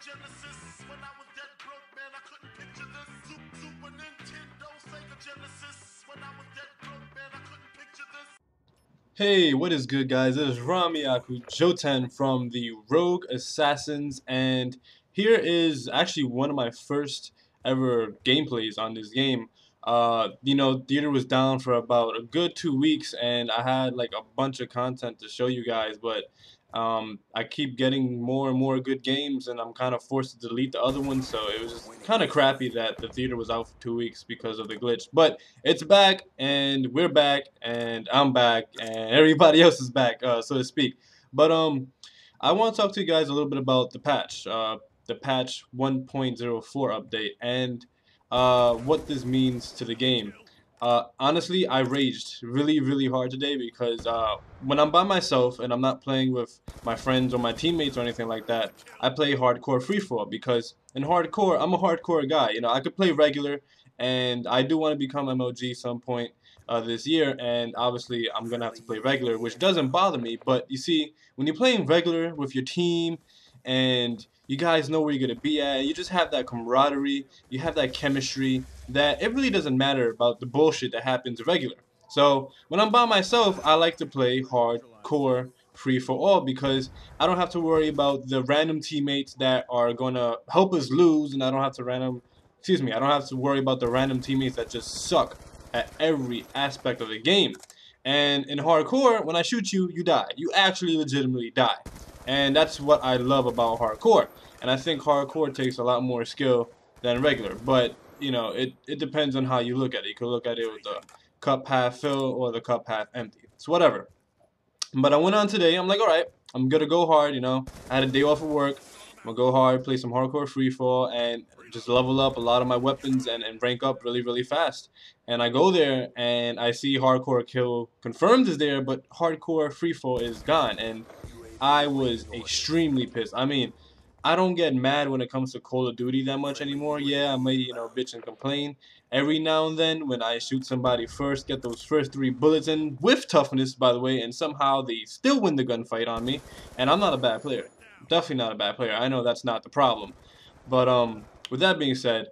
Genesis. When I was dead broke, man, I couldn't picture this. Super Nintendo, Sega Genesis. When I was dead broke, man, I couldn't picture this. Hey, what is good, guys? This is Ramiyaku Jouten from the Rogue Assassins, and here is actually one of my first ever gameplays on this game. Theater was down for about a good 2 weeks, and I had like a bunch of content to show you guys, but I keep getting more and more good games, and I'm kind of forced to delete the other ones, so it was just kind of crappy that the theater was out for 2 weeks because of the glitch. But it's back, and we're back, and I'm back, and everybody else is back, so to speak. But I want to talk to you guys a little bit about the patch 1.04 update, and what this means to the game. Honestly, I raged really hard today because when I'm by myself and I'm not playing with my friends or my teammates or anything like that, I play hardcore free-for-all because in hardcore, I'm a hardcore guy. You know, I could play regular, and I do want to become MLG some point this year, and obviously I'm gonna have to play regular, which doesn't bother me. But you see, when you're playing regular with your team and you guys know where you're gonna be at, you just have that camaraderie, you have that chemistry, that it really doesn't matter about the bullshit that happens regular. So when I'm by myself, I like to play hardcore free for all because I don't have to worry about the random teammates that are gonna help us lose, and I don't have to worry about the random teammates that just suck at every aspect of the game. And in hardcore, when I shoot you, you die. You actually legitimately die. And that's what I love about hardcore. And I think hardcore takes a lot more skill than regular. But, you know, it depends on how you look at it. You could look at it with the cup half full or the cup half empty. It's whatever. But I went on today. I'm like, alright, I'm gonna go hard, you know. I had a day off of work. I'm gonna go hard, play some hardcore freefall, and just level up a lot of my weapons and rank up really fast. And I go there and I see hardcore kill confirmed is there, but hardcore freefall is gone. And I was extremely pissed. I mean, I don't get mad when it comes to Call of Duty that much anymore. Yeah, I may, bitch and complain every now and then when I shoot somebody first, get those first 3 bullets in with toughness, by the way, and somehow they still win the gunfight on me. And I'm not a bad player. Definitely not a bad player. I know that's not the problem. But with that being said,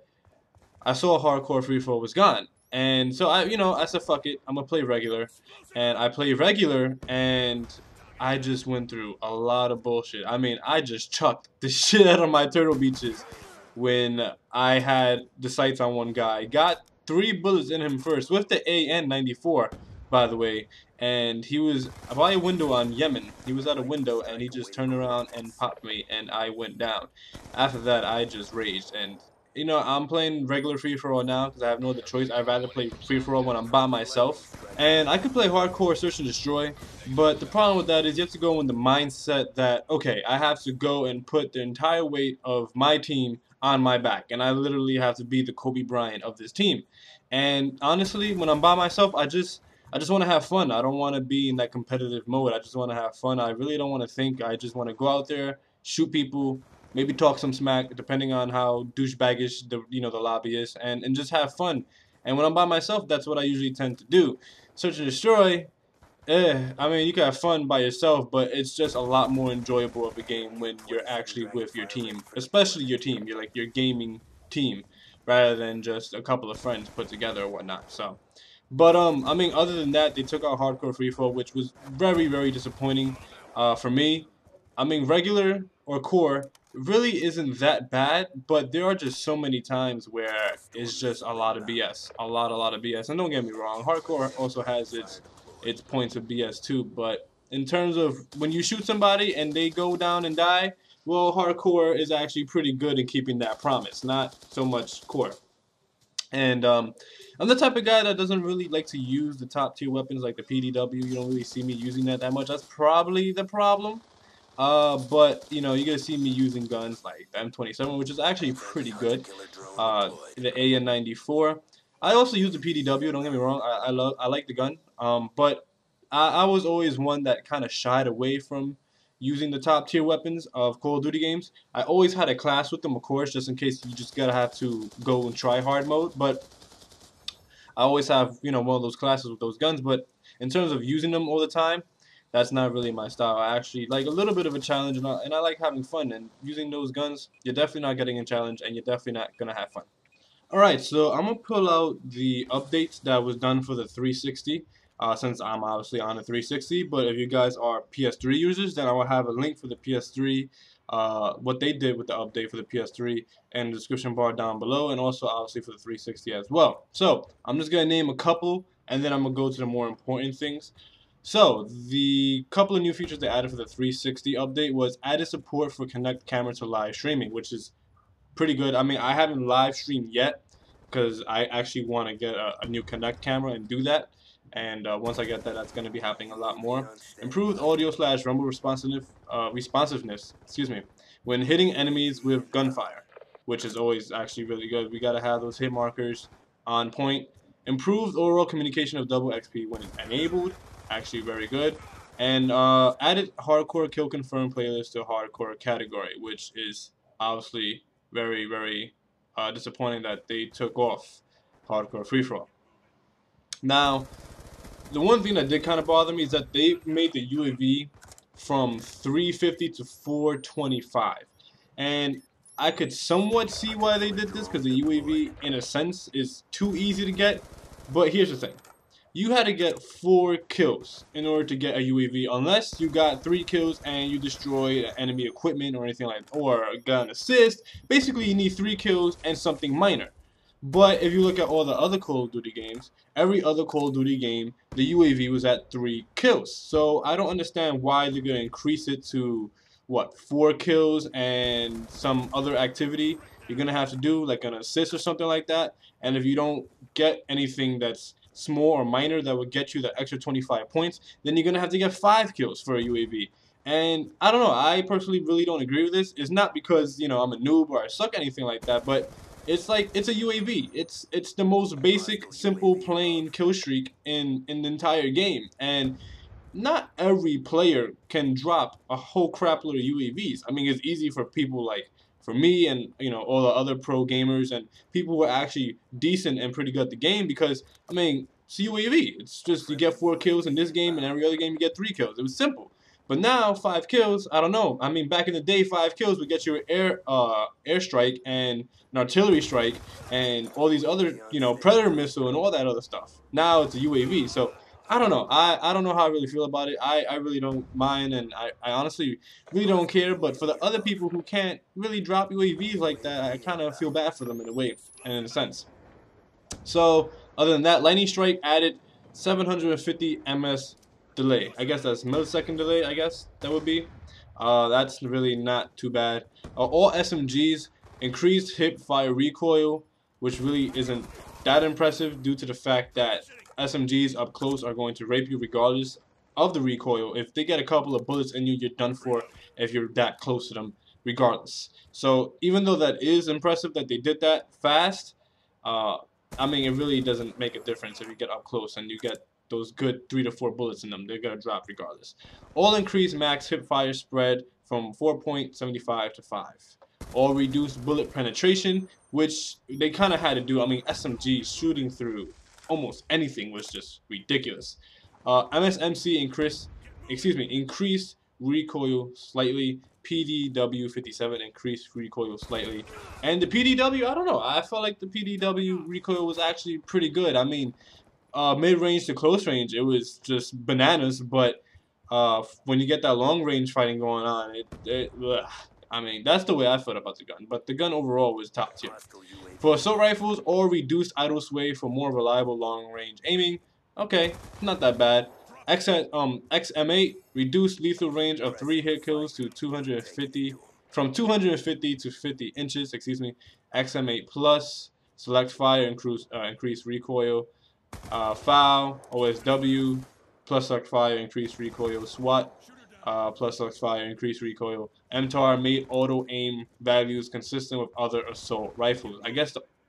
I saw hardcore freefall was gone. And so I said fuck it, I'm gonna play regular. And I played regular and I just went through a lot of bullshit. I mean, I just chucked the shit out of my turtle beaches when I had the sights on one guy. Got 3 bullets in him first with the AN-94, by the way. And he was by a window on Yemen. He was at a window and he just turned around and popped me and I went down. After that, I just raged. And I'm playing regular free for all now because I have no other choice. I'd rather play free for all when I'm by myself. And I could play hardcore search and destroy, but the problem with that is you have to go in the mindset that, okay, I have to go and put the entire weight of my team on my back, and I literally have to be the Kobe Bryant of this team. And honestly, when I'm by myself, I just want to have fun. I don't want to be in that competitive mode. I just want to have fun. I really don't want to think. I just want to go out there, shoot people, maybe talk some smack, depending on how douchebaggish the lobby is, and just have fun. And when I'm by myself, that's what I usually tend to do. Search and destroy. I mean, you can have fun by yourself, but it's just a lot more enjoyable of a game when you're actually with your team, especially your team. You're like your gaming team, rather than just a couple of friends put together or whatnot. So, but I mean, other than that, they took out hardcore freefall, which was very disappointing for me. I mean, regular or core really isn't that bad, but there are just so many times where it's just a lot of BS, a lot of BS. And don't get me wrong, hardcore also has its points of BS too. But in terms of when you shoot somebody and they go down and die, well, hardcore is actually pretty good in keeping that promise, not so much core. And I'm the type of guy that doesn't really like to use the top tier weapons like the PDW. You don't really see me using that much. That's probably the problem. But you're gonna see me using guns like the M27, which is actually pretty good. The AN-94. I also use the PDW. Don't get me wrong. I like the gun. But I was always one that kind of shied away from using the top tier weapons of Call of Duty games. I always had a class with them, of course, just in case you just gotta have to go and try hard mode. But I always have one of those classes with those guns. But in terms of using them all the time, that's not really my style. I actually like a little bit of a challenge, and I like having fun. And using those guns, you're definitely not getting a challenge, and you're definitely not gonna have fun. Alright, so I'm gonna pull out the updates that was done for the 360, since I'm obviously on a 360, but if you guys are PS3 users, then I will have a link for the PS3, what they did with the update for the PS3 in the description bar down below, and also obviously for the 360 as well. So, I'm just gonna name a couple, and then I'm gonna go to the more important things. So, the couple of new features they added for the 360 update was added support for Connect camera to live streaming, which is pretty good. I mean, I haven't live streamed yet because I actually want to get a new Connect camera and do that. And once I get that, that's going to be happening a lot more. Improved audio slash rumble responsiveness, excuse me, when hitting enemies with gunfire, which is always actually really good. We got to have those hit markers on point. Improved overall communication of double XP when enabled, actually very good. And added hardcore kill confirm playlist to hardcore category, which is obviously very disappointing that they took off hardcore free for all. Now, the one thing that did kind of bother me is that they made the UAV from 350 to 425, and I could somewhat see why they did this because the UAV, in a sense, is too easy to get. But here's the thing: you had to get 4 kills in order to get a UAV, unless you got 3 kills and you destroyed enemy equipment or anything like that, or got an assist. Basically, you need 3 kills and something minor. But if you look at all the other Call of Duty games, every other Call of Duty game, the UAV was at 3 kills. So I don't understand why they're going to increase it to, what, 4 kills and some other activity you're going to have to do, like an assist or something like that. And if you don't get anything that's small or minor that would get you the extra 25 points, then you're going to have to get 5 kills for a UAV. And I don't know, I personally really don't agree with this. It's not because, you know, I'm a noob or I suck, anything like that, but it's like, it's a UAV. It's the most basic, simple, plain kill streak in the entire game. And not every player can drop a whole crap load of UAVs. I mean, it's easy for people like for me and, you know, all the other pro gamers and people who are actually decent and pretty good at the game, because I mean, it's UAV. It's just you get 4 kills in this game and every other game you get 3 kills. It was simple. But now 5 kills, I don't know. I mean, back in the day, 5 kills would get you an airstrike and an artillery strike and all these other, you know, predator missile and all that other stuff. Now it's a UAV. So I don't know. I don't know how I really feel about it. I really don't mind, and I honestly really don't care. But for the other people who can't really drop UAVs like that, I kind of feel bad for them in a way and in a sense. So other than that, Lightning Strike added 750 ms delay. I guess that's millisecond delay. I guess that would be. That's really not too bad. All SMGs increased hip fire recoil, which really isn't that impressive due to the fact that SMGs up close are going to rape you regardless of the recoil. If they get a couple of bullets in you, you're done for if you're that close to them regardless. So even though that is impressive that they did that fast, uh, I mean, it really doesn't make a difference if you get up close and you get those good 3 to 4 bullets in them. They're going to drop regardless. All increase max hip fire spread from 4.75 to 5. All reduced bullet penetration, which they kind of had to do. I mean, SMG shooting through almost anything was just ridiculous. MSMC increased recoil slightly. PDW 57 increased recoil slightly. And the PDW, I don't know. I felt like the PDW recoil was actually pretty good. I mean, mid-range to close range, it was just bananas. But when you get that long-range fighting going on, I mean, that's the way I felt about the gun. But the gun overall was top tier. For assault rifles, or reduced idle sway for more reliable long-range aiming. Okay, not that bad. XM8 reduced lethal range of 3 hit kills to 250, from 250 to 50 inches. Excuse me. XM8 Plus select fire increased recoil. Foul OSW plus select fire increased recoil. SWAT plus select fire increased recoil. MTAR made auto aim values consistent with other assault rifles.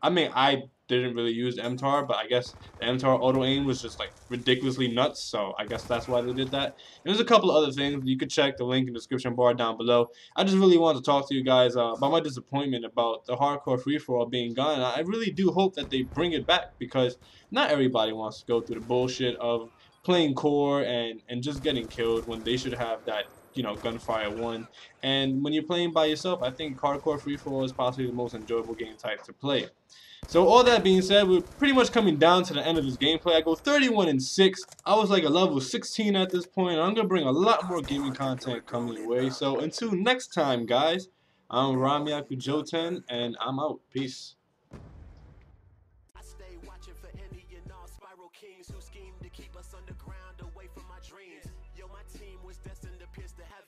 I mean, I didn't really use the MTAR, but I guess the MTAR auto aim was just like ridiculously nuts, so I guess that's why they did that. And there's a couple of other things. You could check the link in the description bar down below. I just really wanted to talk to you guys about my disappointment about the hardcore free-for-all being gone. I really do hope that they bring it back, because not everybody wants to go through the bullshit of playing core and just getting killed when they should have that, you know, gunfire one. And when you're playing by yourself, I think hardcore free for all is possibly the most enjoyable game type to play. So all that being said, we're pretty much coming down to the end of this gameplay. I go 31-6. I was like a level 16 at this point. I'm gonna bring a lot more gaming content coming your way. So until next time, guys, I'm Ramiaku Jouten, and I'm out. Peace. I stay watching for any and all spiral kings who scheme to keep us underground away from our dreams. Yo, my team was destined to pierce the heavens.